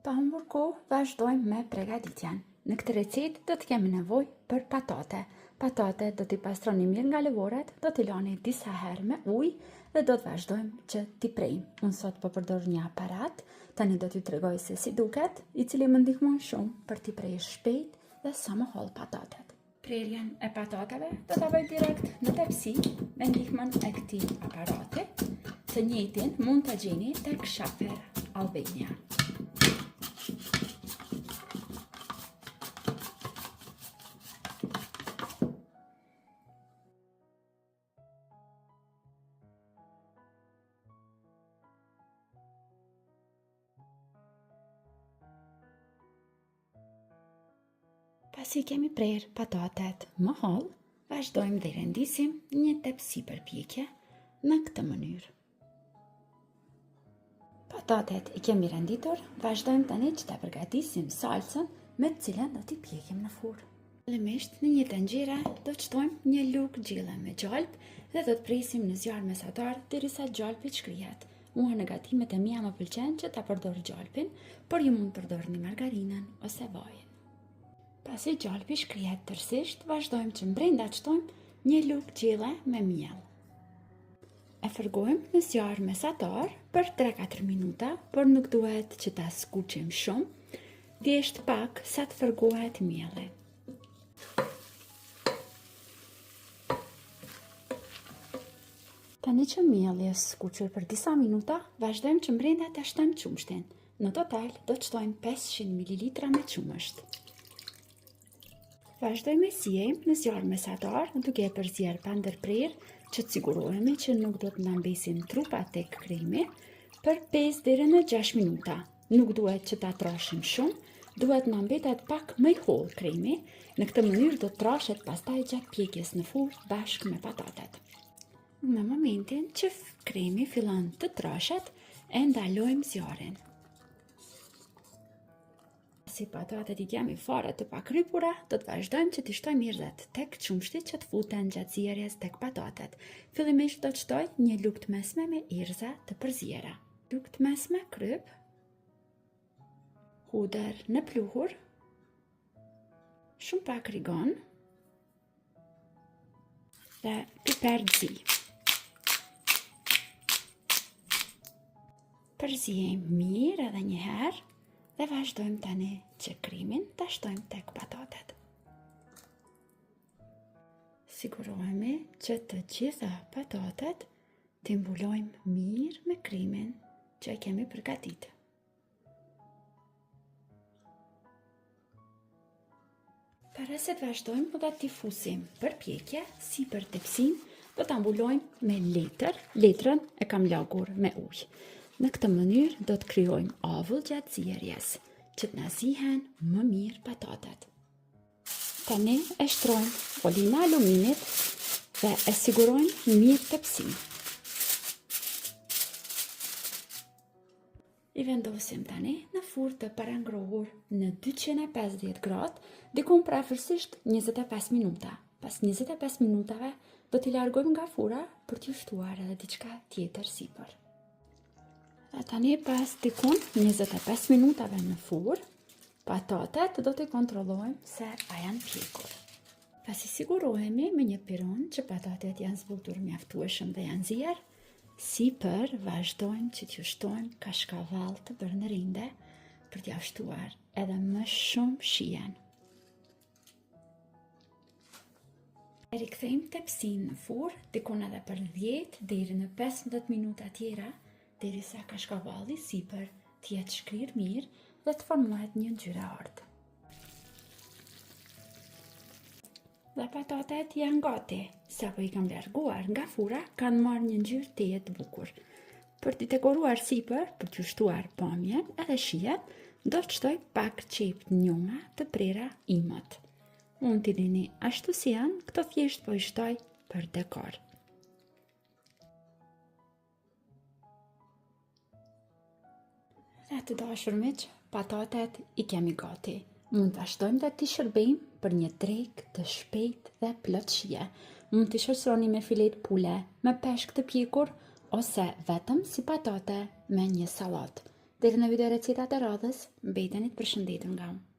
Pa humbur kohë, vazhdojmë me pregaditjen. Në këtë recetë do të kemi nevojë për patate. Patate do t'i pastroni mirë nga lëvoret, do t'i lani disa herë me ujë dhe do të vazhdojmë që t'i prejmë. Unë sot po përdor një aparat, tani do t'ju tregoj se si duket, i cili më ndihmon shumë për t'i prejë shpejt dhe sa më holl patatet. Prerjen e patatave do ta bëj direkt në tepsi me ndihmën e këtij aparati. Të njëjtin mund ta gjeni tek Shafer Albania. Pasi kemi prerë patatet më holl, vazhdojmë dhe rendisim një tepsi përpjekje në këtë mënyrë. Patatet i kemi renditur, vazhdojmë tani që ta përgatisim salsën me të cilën do t'i pjekim në furrë. Fillimisht në një tenxhere do të shtojmë një lugë gjille me gjalp dhe do të presim në zjarr mesatar derisa gjalpi të shkrihet. Mua në gatimet e mia më pëlqen që ta përdor gjalpin, por ju mund të përdorni margarinën ose vajin. Pasi gjalpi shkrihet tërësisht, vazhdojmë që brenda të shtojmë një lugë gjelle me miell. E fërgojmë në zjarr mesatar për 3-4 minuta, por nuk duhet që ta skuqim shumë, thjesht pak sa të fërgohet mielli. Tani që mielli është skuqur për disa minuta, vazhdojmë që brenda ta shtojmë qumshtin. Në total do të shtojmë 500 ml me qumësht. Vazhdojmë e sjejmë në zjarr mesatar, duke e përzier pa ndërprerje, që të sigurohemi që nuk do të na mbesin trupat tek kremi për 5 deri në 6 minuta. Nuk duhet që ta trashim shumë, duhet na mbetet pak më i holl kremi. Në këtë mënyrë do të trashet pastaj gjatë pjekjes në furrë bashkë me patatet. Në momentin që kremi fillon të trashet, e ndalojmë zjarrin. Si patatet i kemi fare të pakrypura, do të vazhdojmë që t'i shtojmë mirëzat tek qumshti që të futen gjatë zjerjes tek patatet. Fillimisht do të shtoj një lugë të mesme me erëza të përziera. Lugë të mesme kryp, hudër në pluhur, shumë pak rigon dhe piper zi. Përzijemi mirë edhe një herë dhe vazhdojmë tani që krimin ta shtojmë tek patatet. Sigurohemi që të gjitha patatet t'i mbulojmë mirë me krimin që e kemi përgatitur. Para se të vazhdojmë, do t'i fusim përpjekje, si për tepsin, do ta mbulojmë me letër. Letrën e kam lagur me ujë. Në këtë mënyrë do të krijojmë avull gjatë zjerjes, që të na zihen më mirë patatet. Tani e shtrojmë folin e aluminit dhe e sigurojmë mirë tepsin. I vendosim tani në furrë të parangrohur në 250 gradë, diku afërsisht 25 minuta. Pas 25 minutave do t'i largojmë nga furra për t'ju shtuar edhe diçka tjetër sipër. Dhe tani pas dikun 25 minutave në furrë, patatet do t'i kontrollojmë se a janë pjekur. Pasi sigurohemi me një piron që patatet janë zbutur mjaftueshëm dhe janë zier, sipër vazhdojmë që t'ju shtojmë kashkavall të bërnërinde për t'ja shtuar edhe më shumë shijen. E rikthejmë tepsin në furrë, dikun edhe për 10 deri në 15 minuta tjera, derisa kashkavalli sipër të jetë shkrir mirë dhe të formohet një ngjyrë ardë. Dhe patatet janë gati, sapo i kam larguar nga furra, kanë marrë një ngjyrë teje të bukur. Për t'i dekoruar sipër, për t'ju shtuar pamjen edhe shijet, do të shtoj pak qep të njoma të prera imët. Mund t'i lini ashtu si janë, këto thjesht po i shtoj për dekor. Dhe të dashur miq, patatet i kemi gati. Mund të shtojmë dhe t'i shërbejmë për një drekë të shpejt dhe plot shije. Mund t'i shoqëroni me filet pule, me peshk të pjekur, ose vetëm si patate me një sallatë. Deri në video recetat e radhës, mbeteni të përshëndetur nga unë.